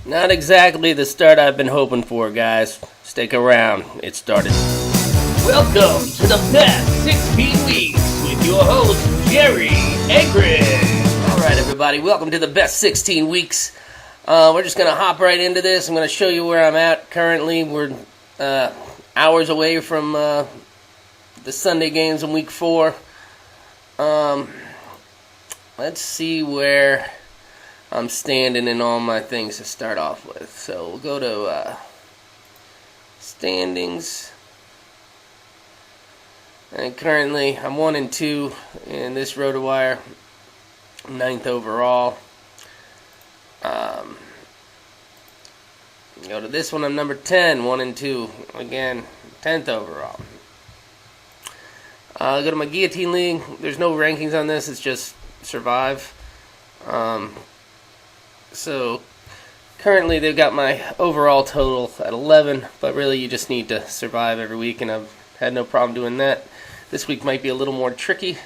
Not exactly the start I've been hoping for, guys. Stick around. It started. Welcome to the best 16 weeks with your host, Jerry and Chris. Alright, everybody. Welcome to the best 16 weeks. We're just going to hop right into this. I'm going to show you where I'm at currently. We're hours away from the Sunday games in week 4. Let's see where I'm standing in all my things to start off with. So we'll go to standings. And currently I'm 1-2 in this RotoWire. 9th overall. Go to this one, I'm number 10, 1-2. Again, 10th overall. Go to my Guillotine League. There's no rankings on this, it's just survive. So currently they've got my overall total at 11, but really you just need to survive every week, and I've had no problem doing that. This week might be a little more tricky.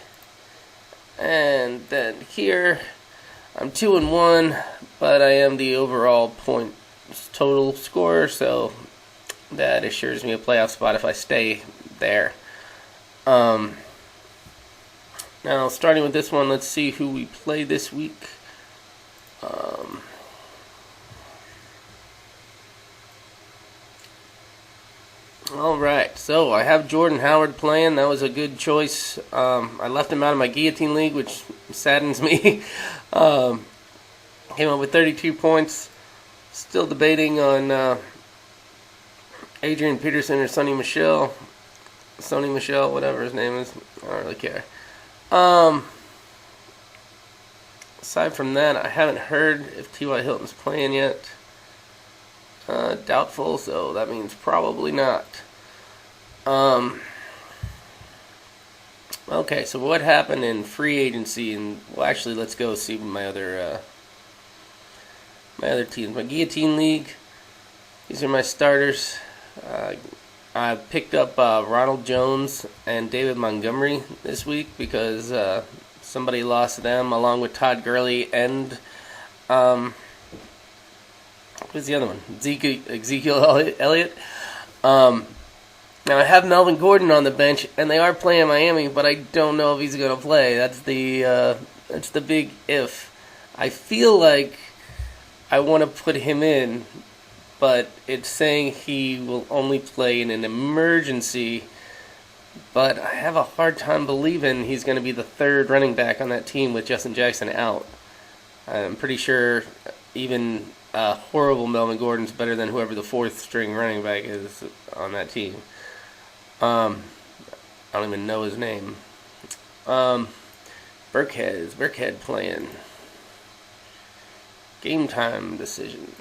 And then here I'm 2-1, but I am the overall point total scorer, so that assures me a playoff spot if I stay there. Now starting with this one, let's see who we play this week. Alright, so I have Jordan Howard playing. That was a good choice. I left him out of my Guillotine League, which saddens me. Came up with 32 points. Still debating on Adrian Peterson or Sonny Michel. Sonny Michel, whatever his name is. I don't really care. Aside from that, I haven't heard if T.Y. Hilton's playing yet. Doubtful, so that means probably not. Okay, so what happened in free agency? And well, actually, let's go see my other teams. My Guillotine League. These are my starters. I picked up Ronald Jones and David Montgomery this week because somebody lost them, along with Todd Gurley and who's the other one? Ezekiel Elliott. Now I have Melvin Gordon on the bench, and they are playing Miami, but I don't know if he's going to play. That's the big if. I feel like I want to put him in, but it's saying he will only play in an emergency. But I have a hard time believing he's going to be the third running back on that team with Justin Jackson out. I'm pretty sure even horrible Melvin Gordon's better than whoever the fourth string running back is on that team. I don't even know his name. Burkhead playing. Game time decision.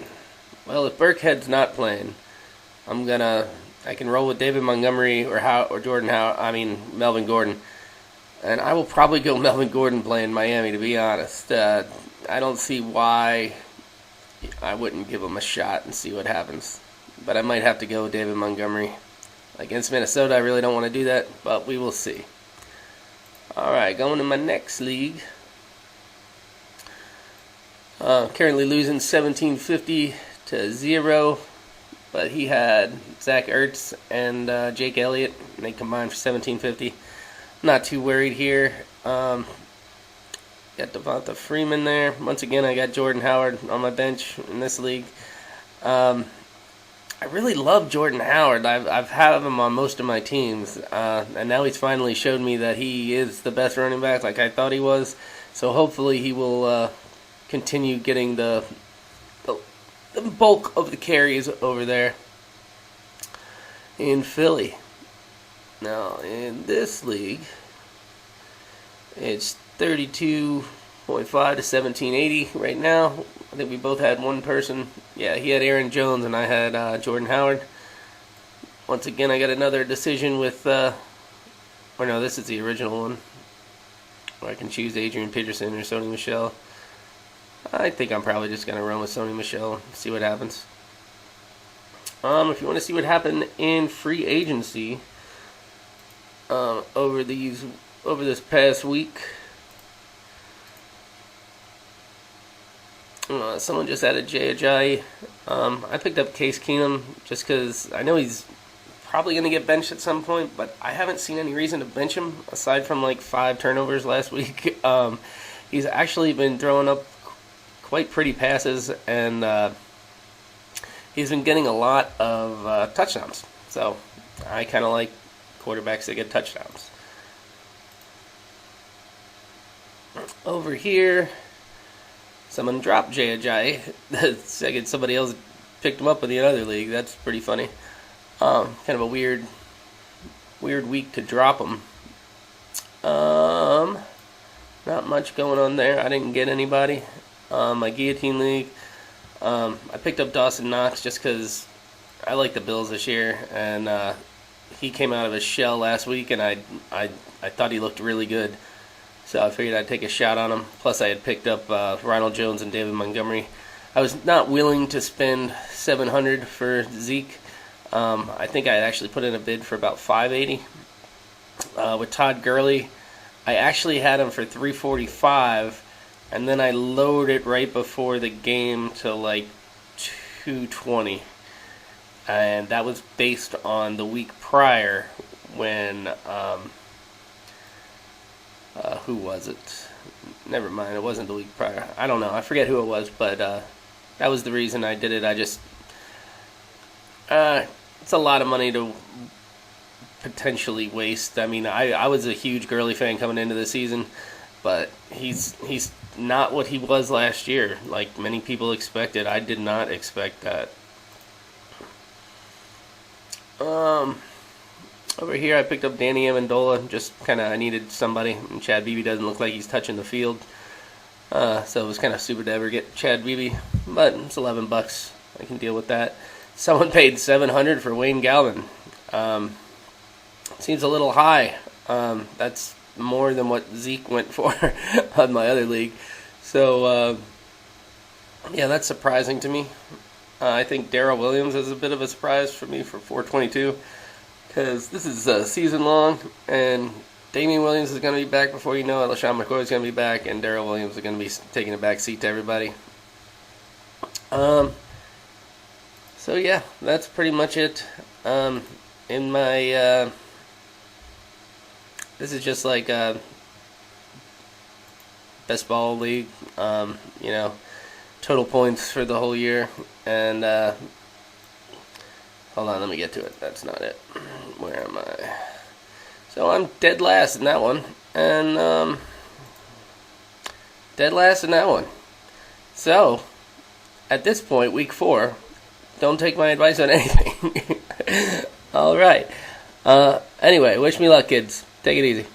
Well, if Burkhead's not playing, I can roll with David Montgomery or Melvin Gordon. And I will probably go Melvin Gordon playing Miami, to be honest. I don't see why I wouldn't give him a shot and see what happens. But I might have to go with David Montgomery. Against Minnesota, I really don't want to do that, but we will see. Alright, going to my next league. Currently losing 1750-0, but he had Zach Ertz and Jake Elliott, and they combined for 1750. Not too worried here. Got Devonta Freeman there. Once again, I got Jordan Howard on my bench in this league. I really love Jordan Howard. I've had him on most of my teams, and now he's finally showed me that he is the best running back, like I thought he was. So hopefully he will continue getting the bulk of the carries over there in Philly. Now in this league, it's 32.5 to 1780 right now. I think we both had one person. Yeah, he had Aaron Jones and I had Jordan Howard. Once again, I got another decision with, this is the original one, where I can choose Adrian Peterson or Sonny Michel. I think I'm probably just going to run with Sonny Michel and see what happens. If you want to see what happened in free agency over this past week, Someone just added Jay Ajayi. I picked up Case Keenum just because I know he's probably going to get benched at some point, but I haven't seen any reason to bench him aside from like 5 turnovers last week. He's actually been throwing up quite pretty passes, and he's been getting a lot of touchdowns. So I kind of like quarterbacks that get touchdowns. Over here, someone dropped Jay Ajayi. The second somebody else picked him up in the other league. That's pretty funny. Kind of a weird week to drop him. Not much going on there. I didn't get anybody. My guillotine league, I picked up Dawson Knox just because I like the Bills this year, and he came out of his shell last week, and I thought he looked really good. So I figured I'd take a shot on him. Plus, I had picked up Ronald Jones and David Montgomery. I was not willing to spend $700 for Zeke. I think I actually put in a bid for about $580. With Todd Gurley, I actually had him for $345, and then I lowered it right before the game to like $220. And that was based on the week prior when... who was it? Never mind, it wasn't the week prior. I don't know. I forget who it was, but that was the reason I did it. I just... it's a lot of money to potentially waste. I mean, I was a huge Gurley fan coming into the season, but he's not what he was last year, like many people expected. I did not expect that. Over here, I picked up Danny Amendola. Just kind of, I needed somebody. And Chad Beebe doesn't look like he's touching the field. So it was kind of stupid to ever get Chad Beebe. But it's $11. I can deal with that. Someone paid $700 for Wayne Gallman. Seems a little high. That's more than what Zeke went for on my other league. So, yeah, that's surprising to me. I think Darrell Williams is a bit of a surprise for me for $422. Because this is season long, and Damian Williams is going to be back before you know it. LaShawn McCoy is going to be back, and Darrell Williams is going to be taking a back seat to everybody. So yeah, that's pretty much it. In my this is just like best ball league. Total points for the whole year, and hold on, let me get to it. That's not it. Where am I? So I'm dead last in that one. And, dead last in that one. So, at this point, week 4, don't take my advice on anything. Alright. Anyway, wish me luck, kids. Take it easy.